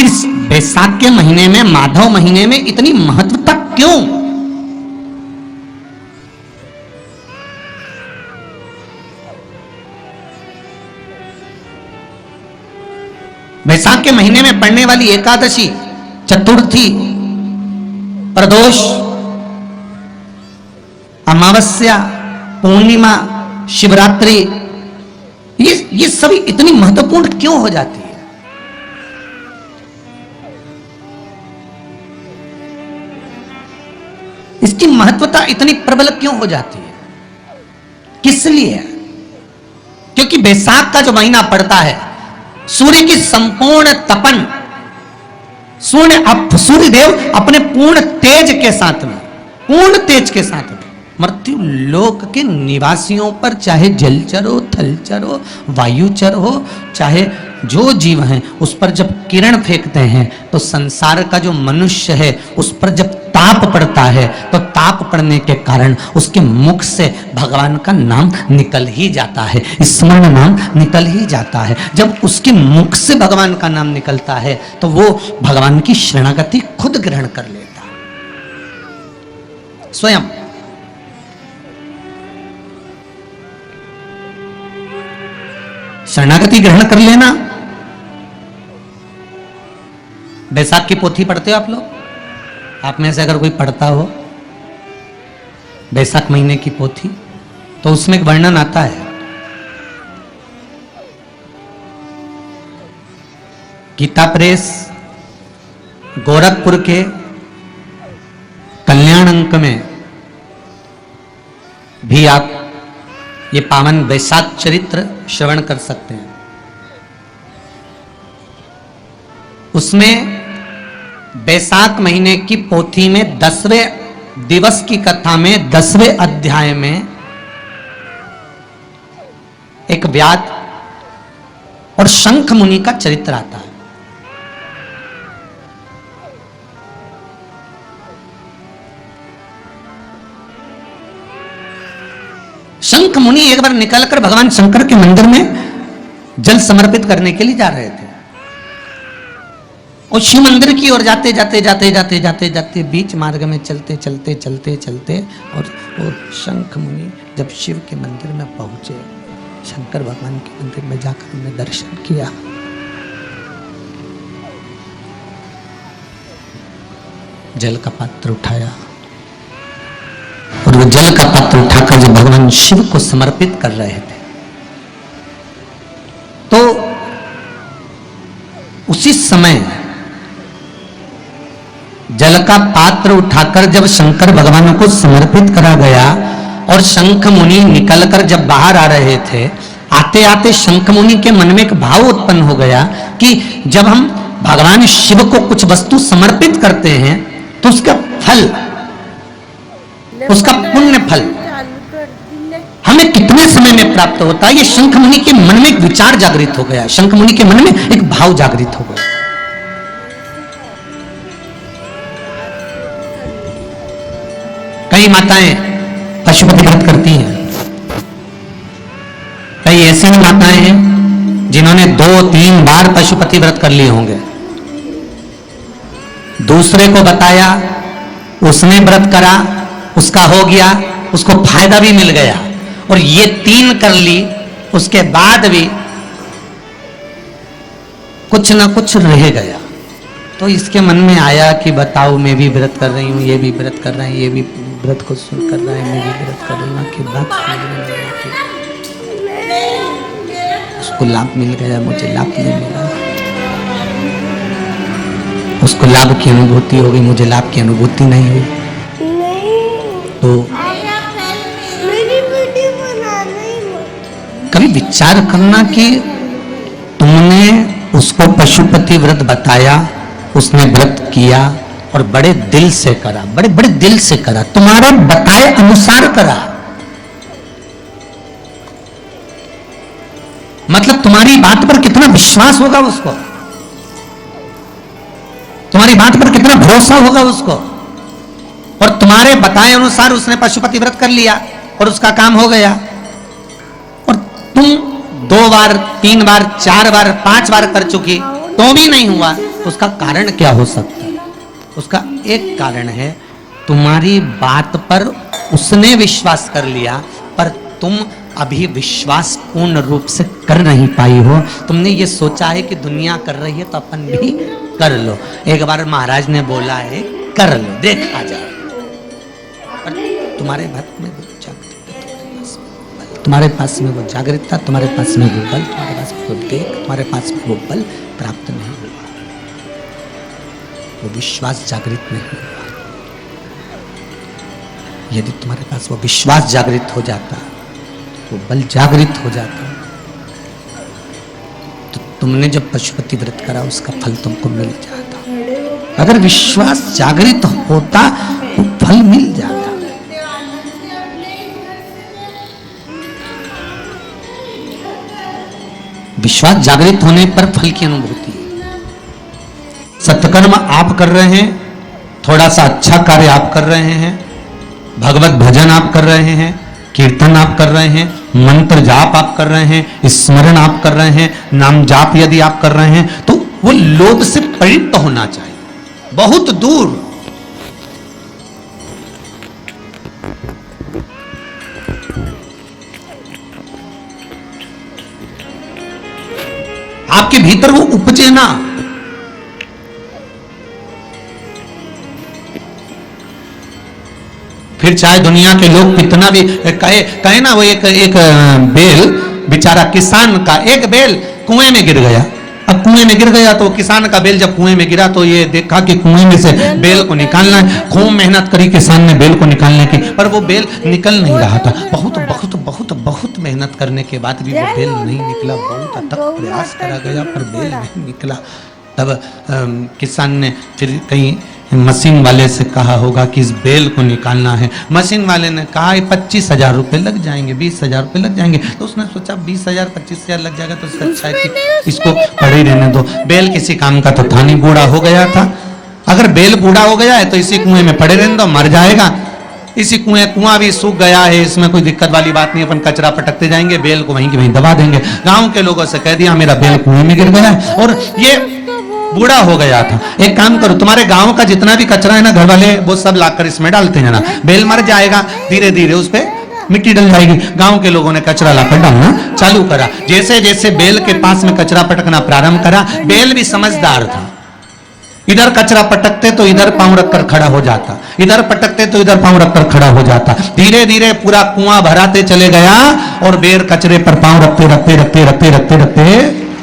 आखिर बैसाख के महीने में, माधव महीने में इतनी महत्वता क्यों? बैसाख के महीने में पड़ने वाली एकादशी, चतुर्थी, प्रदोष, अमावस्या, पूर्णिमा, शिवरात्रि, ये सभी इतनी महत्वपूर्ण क्यों हो जाती है? इसकी महत्वता इतनी प्रबल क्यों हो जाती है? किस लिए? क्योंकि बैसाख का जो महीना पड़ता है, सूर्य की संपूर्ण तपन, सूर्य देव अपने पूर्ण तेज के साथ में, पूर्ण तेज के साथ में मृत्यु लोक के निवासियों पर, चाहे जलचर हो, थलचर हो, वायुचर हो, चाहे जो जीव हैं, उस पर जब किरण फेंकते हैं तो संसार का जो मनुष्य है उस पर जब ताप पड़ता है तो ताप पड़ने के कारण उसके मुख से भगवान का नाम निकल ही जाता है, स्मरण नाम निकल ही जाता है। जब उसके मुख से भगवान का नाम निकलता है तो वो भगवान की शरणागति खुद ग्रहण कर लेता है स्वयं। शरणागति ग्रहण कर लेना। बैसाख की पोथी पढ़ते हो आप लोग? आप में से अगर कोई पढ़ता हो बैसाख महीने की पोथी, तो उसमें एक वर्णन आता है, गीता प्रेस गोरखपुर के कल्याण अंक में भी आप ये पावन बैसाख चरित्र श्रवण कर सकते हैं। उसमें बैसाख महीने की पोथी में 10वें दिवस की कथा में 10वें अध्याय में एक व्याध और शंख मुनि का चरित्र आता है। शंख मुनि एक बार निकलकर भगवान शंकर के मंदिर में जल समर्पित करने के लिए जा रहे थे और शिव मंदिर की ओर जाते जाते जाते जाते जाते जाते बीच मार्ग में चलते चलते चलते चलते और शंख मुनि जब शिव के मंदिर में पहुंचे, शंकर भगवान के मंदिर में जाकर उन्हें दर्शन किया, जल का पात्र उठाया और वो जल का पात्र उठाकर जब भगवान शिव को समर्पित कर रहे थे तो उसी समय जल का पात्र उठाकर जब शंकर भगवान को समर्पित करा गया और शंख मुनि निकलकर जब बाहर आ रहे थे, आते आते शंख मुनि के मन में एक भाव उत्पन्न हो गया कि जब हम भगवान शिव को कुछ वस्तु समर्पित करते हैं तो उसका फल, उसका पुण्य फल हमें कितने समय में प्राप्त होता है। ये शंख मुनि के मन में एक विचार जागृत हो गया, शंख मुनि के मन में एक भाव जागृत हो गया। कई माताएं पशुपति व्रत करती हैं, कई ऐसी माताएं हैं जिन्होंने 2-3 बार पशुपति व्रत कर लिए होंगे, दूसरे को बताया, उसने व्रत करा, उसका हो गया, उसको फायदा भी मिल गया, और ये 3 कर ली, उसके बाद भी कुछ ना कुछ रह गया। तो इसके मन में आया कि बताओ, मैं भी व्रत कर रही हूँ, ये भी व्रत कर रहे हैं, ये भी व्रत को सुन कर रहा है, मैं भी व्रत कर रही हूँ, कि बात उसको लाभ मिल गया, मुझे लाभ नहीं मिला। उसको लाभ की अनुभूति हो गई, मुझे लाभ की अनुभूति नहीं हुई। तो कभी विचार करना कि तुमने उसको पशुपति व्रत बताया, उसने व्रत किया और बड़े दिल से करा, बड़े बड़े दिल से करा, तुम्हारे बताए अनुसार करा, मतलब तुम्हारी बात पर कितना विश्वास होगा उसको, तुम्हारी बात पर कितना भरोसा होगा उसको, और तुम्हारे बताए अनुसार उसने पशुपति व्रत कर लिया और उसका काम हो गया, और तुम 2 बार 3 बार 4 बार 5 बार कर चुकी, तो भी नहीं हुआ, तो उसका कारण क्या हो सकता है? उसका एक कारण है, तुम्हारी बात पर उसने विश्वास कर लिया, पर तुम अभी विश्वास पूर्ण रूप से कर नहीं पाई हो। तुमने ये सोचा है कि दुनिया कर रही है तो अपन भी कर लो। एक बार महाराज ने बोला है कर लो, देखा जाए। पर तुम्हारे भक्त में वो जागृत, तुम्हारे पास में वो जागृतता, तुम्हारे पास में वो बल, तुम्हारे पास में वो देख, तुम्हारे पास में वो बल प्राप्त नहीं हुआ, वो विश्वास जागृत नहीं हुआ। यदि तुम्हारे पास वो विश्वास जागृत हो जाता, वो बल जागृत हो जाता, तो तुमने जब पशुपति व्रत करा उसका फल तुमको मिल जाता। अगर विश्वास जागृत होता तो फल मिल जाता। विश्वास जागृत होने पर फल की अनुभूति। सत्कर्म आप कर रहे हैं, थोड़ा सा अच्छा कार्य आप कर रहे हैं, भगवत भजन आप कर रहे हैं, कीर्तन आप कर रहे हैं, मंत्र जाप आप कर रहे हैं, स्मरण आप कर रहे हैं, नाम जाप यदि आप कर रहे हैं, तो वो लोभ से पवित्र होना चाहिए, बहुत दूर। आपके भीतर वो उपजे ना। फिर चाहे दुनिया के लोग कितना भी कहे ना, वो एक बेल बेचारा किसान का एक बेल कुएं में गिर गया। अब कुएं में गिर गया तो किसान का बेल जब कुएं में गिरा तो ये देखा कि कुएं में से बेल को निकालना है। खूब मेहनत करी किसान ने बेल को निकालने की, पर वो बेल निकल नहीं रहा था। बहुत बहुत बहुत बहुत मेहनत करने के बाद भी वो बेल नहीं निकला। बहुत अथक प्रयास करा गया पर बेल नहीं निकला। तब किसान ने फिर कहीं मशीन वाले से कहा होगा कि इस बेल को निकालना है। मशीन वाले ने कहा 25,000 रुपये लग जाएंगे, 20,000 रुपये लग जाएंगे। तो उसने सोचा 20,000 25,000 लग जाएगा तो उससे अच्छा है कि इसको पड़े ही रहने दो। बेल किसी काम का तो था नहीं, बूढ़ा हो गया था। अगर बेल बूढ़ा हो गया है तो इसी कुएं में पड़े रहने दो, मर जाएगा। इसी कुआं भी सूख गया है, इसमें कोई दिक्कत वाली बात नहीं, अपन कचरा पटकते जाएंगे, बेल को वहीं की वहीं दबा देंगे। गांव के लोगों से कह दिया मेरा बेल कुएं में गिर गया है और ये बूढ़ा हो गया था। एक काम करो, तुम्हारे गांव का जितना भी कचरा है ना, घर वाले वो सब लाकर इसमें डालते हैं ना, बेल मर जाएगा, धीरे धीरे उस पे मिट्टी डल जाएगी। गांव के लोगों ने कचरा लाकर डालना चालू करा। जैसे जैसे बेल के पास में कचरा पटकना प्रारंभ करा, बेल भी समझदार था। इधर कचरा पटकते तो इधर पांव रखकर खड़ा हो जाता, इधर पटकते तो इधर पांव रखकर खड़ा हो जाता। धीरे धीरे पूरा कुआं भराते चले गया और बेल कचरे पर पांव रखते रखते रखते रखते रखते रखते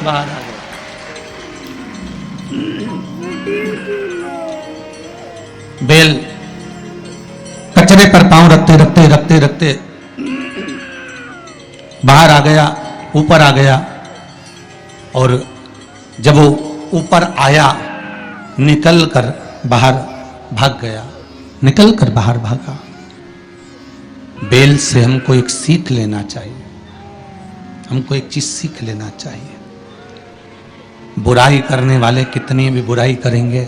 बाहर आ गया। बेल कचरे पर पांव रखते रखते रखते रखते बाहर आ गया, ऊपर आ गया। और जब वो ऊपर आया, निकल कर बाहर भाग गया, निकल कर बाहर भागा। बेल से हमको एक सीख लेना चाहिए, हमको एक चीज सीख लेना चाहिए। बुराई करने वाले कितनी भी बुराई करेंगे,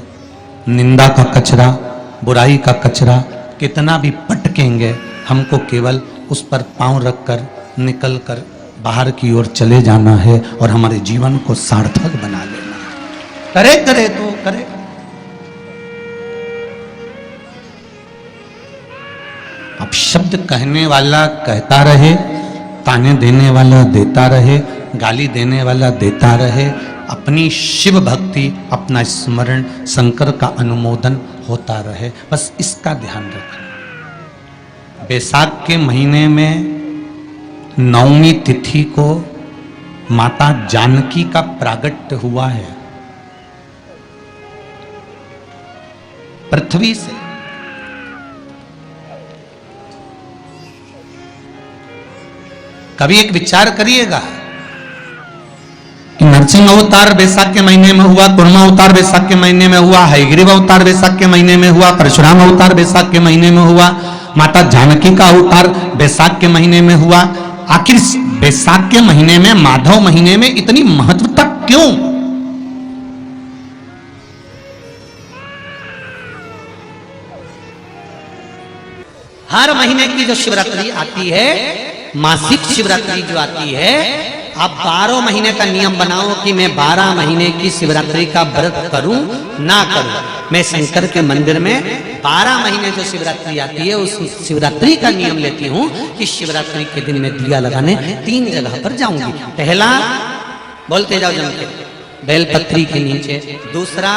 निंदा का कचरा, बुराई का कचरा कितना भी पटकेंगे, हमको केवल उस पर पांव रखकर निकल कर बाहर की ओर चले जाना है और हमारे जीवन को सार्थक बना लेना है। करे करे तो करे। अब शब्द कहने वाला कहता रहे, ताने देने वाला देता रहे, गाली देने वाला देता रहे। अपनी शिव भक्ति, अपना स्मरण, शंकर का अनुमोदन होता रहे, बस इसका ध्यान रखना। बैसाख के महीने में 9वीं तिथि को माता जानकी का प्रागट्य हुआ है पृथ्वी से। कभी एक विचार करिएगा कि नरसिंह अवतार बैसाख के महीने में हुआ, कुर्मा अवतार बैसाख के महीने में हुआ, हयग्रीव अवतार बैसाख के महीने में हुआ, परशुराम अवतार बैसाख के महीने में हुआ, माता जानकी का अवतार बैसाख के महीने में हुआ। आखिर बैसाख के महीने में, माधव महीने में इतनी महत्वता क्यों? हर महीने की जो शिवरात्रि आती है, मासिक शिवरात्रि जो आती है, आप 12 महीने का नियम बनाओ कि मैं 12 महीने की शिवरात्रि का व्रत करूं ना करूं। मैं शंकर के मंदिर में 12 महीने जो शिवरात्रि आती है उस शिवरात्रि का नियम लेती हूं कि शिवरात्रि के दिन में दिया लगाने 3 जगह पर जाऊंगी। पहला, बोलते जाओ जम के, बेलपत्री के नीचे। दूसरा,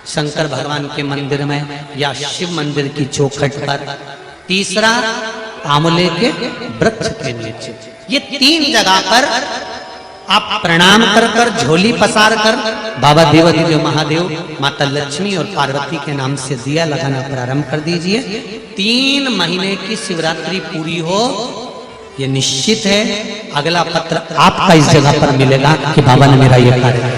शंकर भगवान के मंदिर में या शिव मंदिर की चौखट पर। तीसरा, आंवले के वृक्ष के नीचे। ये 3 जगह पर आप प्रणाम कर कर, झोली पसार कर बाबा देवाधिदेव महादेव, माता लक्ष्मी और पार्वती के नाम से दिया लगाना प्रारंभ कर दीजिए। 3 महीने की शिवरात्रि पूरी हो, ये निश्चित है अगला पत्र आपका इस जगह पर मिलेगा कि बाबा ने मेरा ये कार्य